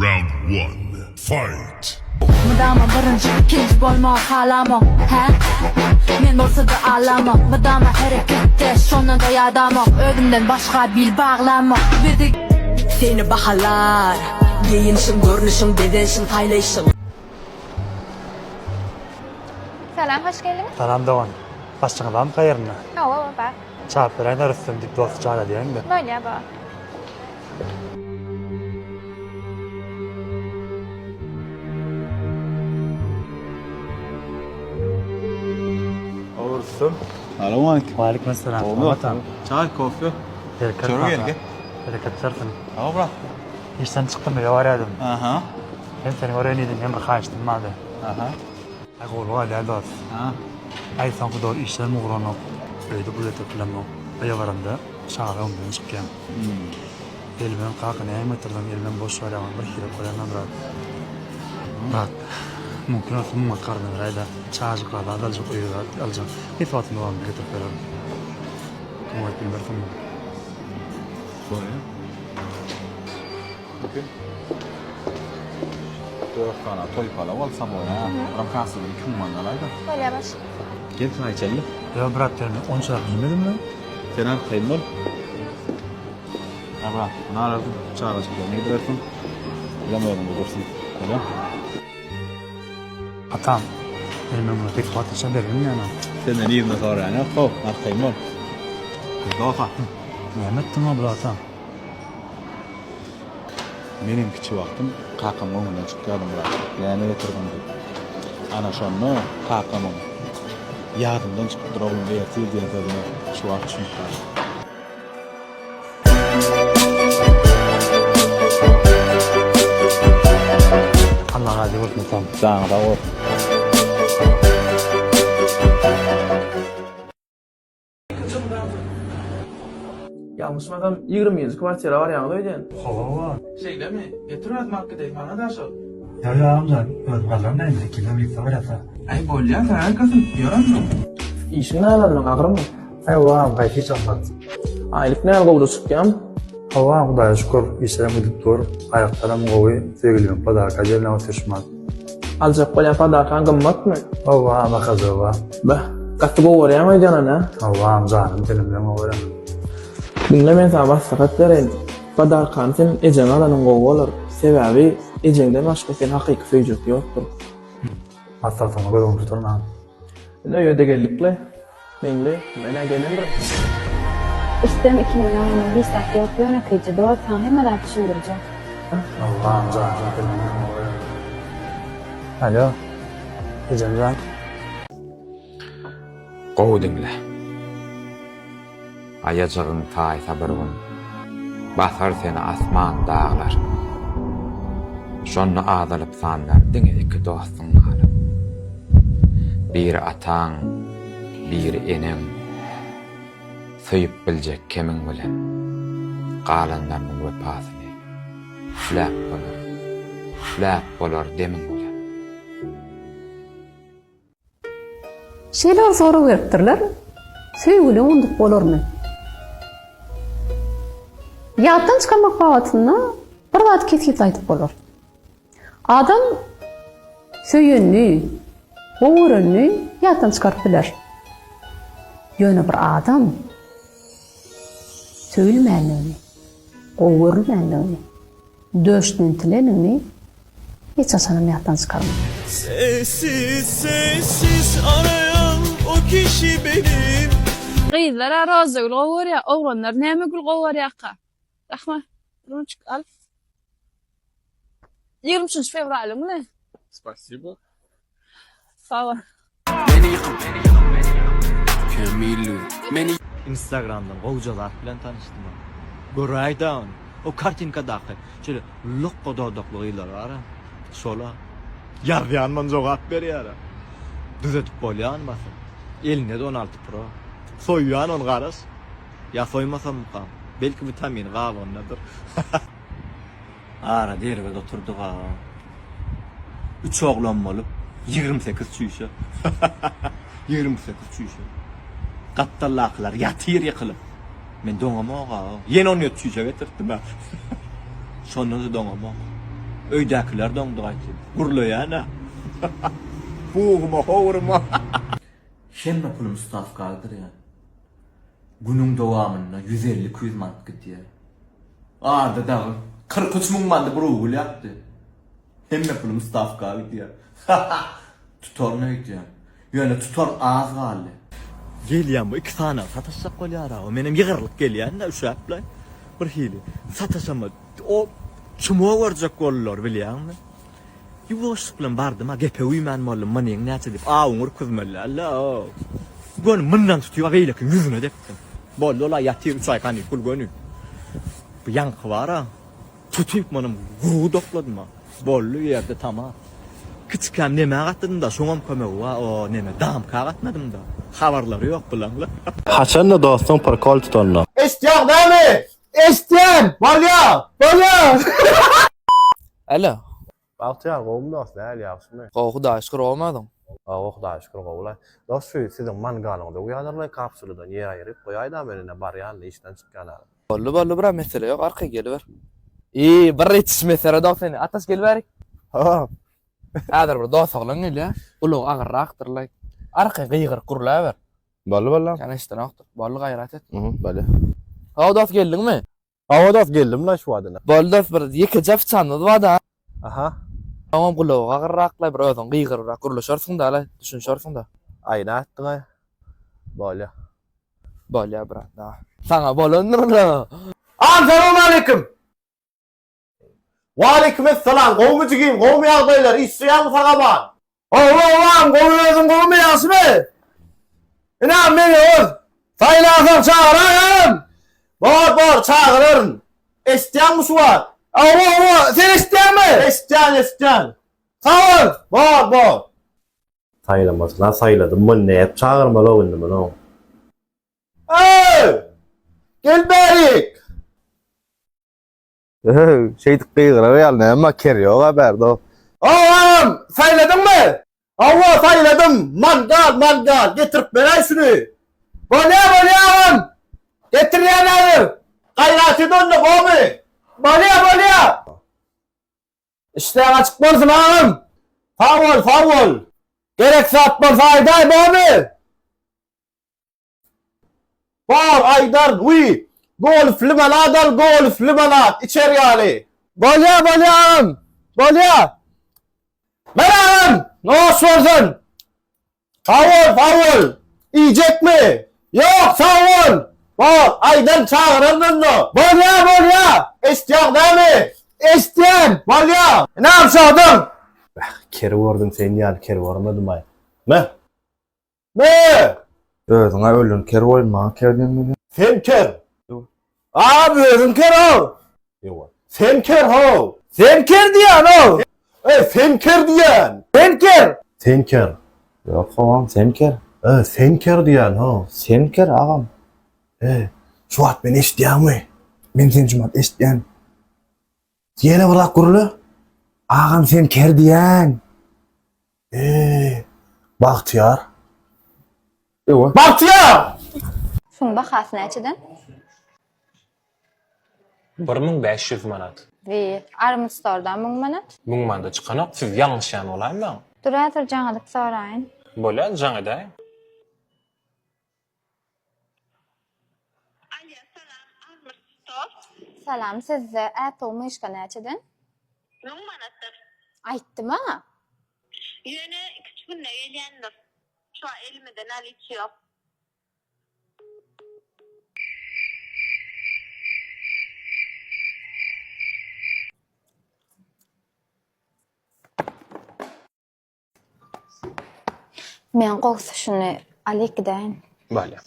Round 1. Fight. Mıdama birinci, ikinci bolma halama he? Men bolsa da alama Mıdama harekette, şondan da yadama Ödümden başka bil bağlama Birdik seni bahalar Giyinişim, görünüşüm, bedenişim, taylayışım Selam, hoş geldin. Salam Doğan. Başçına var mı kayırına? Bak. Çağıp veren arasın dip dostu çağıra diyen de. Böyle bak. Olursun. Selamünaleyküm. Aleyküm selam. Oldu. Çay, kofi. Bereket Çorba baba. gel. Bereketlersin. Tamam bırak. İşten çıktım ya var yadım. Aha. Hem seni öğreniyordum hem kaçtım madde. Aha. Ay oğlu hala da. Ha. Ay son kadar işlerimi uğranıp. Öyle böyle toplamam. Aya varanda şahı ondan çıkıyorum. Elmen kalkın ayağımı yatırdım. Elmen boş var ama bir kere koyandan rahat. Rahat. Mümkün olsun mu karnı rayda. Çağcık var. Adalcık uyuyor. Alacağım. Bir fatımda var mı? Getirip verelim. Kumayet bilmirdim. Böyle. Okey. Dört tane toy pala olsam öyle ha. Ramkası bir kim mangalaydı. Böyle baş. Gel çay içelim. Ya bırak derim. 10 saat bilmedim mi? Sen al kayın ol. Ha bırak. Ne aradın? Çağıra çıkıyor. Ne gidersin? Bilemeyelim bulursun. Öyle. Atam. Benim bunu pek fatih için derim yani. Senden iyi mi sonra yani? Kov. Ne kayın ol. Dofa. Nimettin abla atam. Benim kiçi vaktim kakam onunla çıkıyordum bırak. Yani getirdim dedi. Ana şonu kakam onu. Yadımdan çıkıp duralım diye diye dedi. Şu vakit çünkü. Allah razı olsun atam. Sana da o. Yanlışmadan 20. kvartira var yanında ödeyün. Hava. Şeyle mi? Getirmez markete bana da şu. Ya amca. Özgürler neydi? Kimden bir sabır yapsa. Ay bolya sen kasın diyorum mu? İşin ne alalım ağrım mı? Ay vah ben hiç anlattım. Aylık ne algı çıkıyorum? Hava Kudaya şükür işlerim gidip dur. Ayaklarım koyu. Sevgilim padaka yerine oturuşmaz. Alacak bolya padakan gımmat mı? Hava bakazı hava. Bah, katı bu oraya mı canına? Hava amcanım benimle öğrenim. Dinle men sana sakat vereyim. Padakan sen ecen alanın kovu olur. Sebebi ecenden başka sen hakiki söyleyecek yoktur. Masrafıma göre unuturun ha. Ne öyle gellikle? Mengle, mena gelindir. İşte 2 milyon bir saat yok yönetici doğru hemen düşündüreceğim. Hava amcanım benimle öğrenim. Alo. Ecemcan. Gow dinle. Ayacağın taýsa bir gün basar seni asman dağlar. Şonu azalyp sanlar diňeki dostun aly. Bir ataň, bir enem söýüp biljek kemiň bilen galanlaryň wepasyny flap bolar demiň bilen. Şeyler soru veripdirler. Söýgülen ondyk bolarmy? Ýatdan çykarmak bagatynda bir zat kesip aýdyp bolar. Adam söýenni, gowuranny ýatdan çykaryp biler. Ýöne bir adam söýülmänligini, gowurulmänligini, döşden tilenini hiç asanam ýatdan çykarmaz. Sessiz sessiz arayan o kişi benim. Qyzlar razı gol ya, oğlanlar näme gül gowar ýaka. Rahmat. Bunu çık al. 23 fevralyň ne? Spasibo. Sağ ol. Instagram'dan gowjalar bilen tanışdym. Göräýdim. O kartinkadaky şöyle lokko dodoklylar var. Şola. Ýazýanman jogap berýär. Düzetip bolýanmasyn. Elinde de 16 Pro. Soýýan on garas. Ya soýmasam mı? Belki vitamin gav ondadır. Ara derbe oturduk ha. 3 oglan bolup 28 çüýşe. 28 çüýşe. Gattallaklar yatyr ýykylyp. Men doňama ha. Ýene 17 çüýşe getirdim ha. Şonda da doňama. Öydekiler döndü aytdı. Gurlaýana. Buğma, howurma. Şemme pulum stavkalıdır ya. Günün dowamında 150-200 manat gidiyor. Arda dağı 43 mung manat bir uğul yaptı. Hemme pulum stavkalı gidiyor. Tutar ne gidiyor? Yani tutar az galy. Gelýän bu 2 tane sataşsak bolýar. O menem ýygyrlyk gelýän-de uşaklar. Bir hili sataşama o çumoğa varacak bollar bilýärmi? Ýuwaşlyk bilen bardym, ha gepe uýman boldum, manyň näçe dip aňyr kuzmalar. Allah. Gönüm mından tutýar beýlekin ýüzüne depdim. Boldy ola ýatyr 3 ay kany pul gönü. Bu ýanky bar ha. Tutup menem guru dokladym ha. Bolly ýerde tamam. Kiçikam neme gatdym da şoňam kömek wa o neme dam kagatmadym da. Habarlary ýok bilenler. Haçan da dostum parkol tutanlar. İstiyan değil mi? İstiyan! Balya! Balya! Alo. Bahtiyar gowum dost näl ýagşymy? Gowy da şükür olmadın. Huda şükür gowulay. Dost şu siziň mangalyňda uýadyrly kapsuladan ýer aýryp goýaýda berine barýanly işden çykýanlar. Bolly bir mesele ýok, arka geliver. Bir ýetiş mesele da seni. Atas geliverik. Ha. Häzir bir dost oglan gelýär. Ulug agyrrakdyrlar. Arka gyýgyr gurulaber. Bolly. Ýani işden okdur. Bolly gaýrat et. Bolly. Ha dost geldiňmi? Hawa dost geldim la şu adyna. Bolly dost bir ýeke jaf çandy bada. Aha. Tamam ulug agyrraklar bir özüň gyýgyrak guruluşarsyň da, düşünşärsiň da. Aýna atdyň. Bolly. Bolly branda. Sana bolondyr. Assalamu aleyküm. Wa aleykümselam. Gowmy jigim, gowmy ýagdaýlar, isýan sagaban. Allah'ım, gowmyň gowmy ýaşmy? Ina meni öz. Saýlasam çağırayım. Bor çağırırın. Isýan mı şu var? Sen isýanmy? Isýan. Sağ ol. Bor. Saylamaz lan sayladım. Bu ne hep çağırmalı oyunu bunu. Gel berik. Şeydik kıyıra real ne ama keriyor haber do. Oğlum sayladın mı? Allah sayladım. Mangal. Getirip beray şunu. Bolya oğlum. Getir yanarır. Gayrati döndü bu mu? Bolya. İşte açık bolsun oğlum. Favol. Gerekse atma fayday bu mu? Var Aydar uy. Golf limonat içeri yani. Bolya. Meram. Ne sorsun? Favol. Yiyecek mi? Yok sağ ol. Var Aydar çağırırdın da. Bolya. İstiyan değil mi? İstiyan. Bolya. Ne yapsadın? Keri vurdum seni yani keri vurmadım ay. Ne? Özüňe ölün ker bolma, kerden mi? Sen ker. Abi özün ker ol. Yok. Sen ker ho. Sen ker diyen o. Sen ker diyen. Sen ker. Yok ağam, sen ker. Sen ker diyen ha. Sen ker ağam. Şu at beni isteyen mi? Men sen jumat eşitýän. Yine bırak kurulu. Ağam sen ker diýän. Bahtiyar. Ewa. Bahtiyar. Şunun bahasy näçeden? 1500 manat. Ve Armstordan 1000 manat. 1000 manat çykanok, siz ýalňyşan bolarmy? Duratyr jaňalyk soraýyn. Bolýar, jaňyda. Salam, sizde Apple myşka näçeden? 1000 manatdyr. Aýtdyma? Ýöne 2 günde gelýändir. Şu an elimde näliç ýok. Men gowsa şunu alyk gideýin. Bolýar.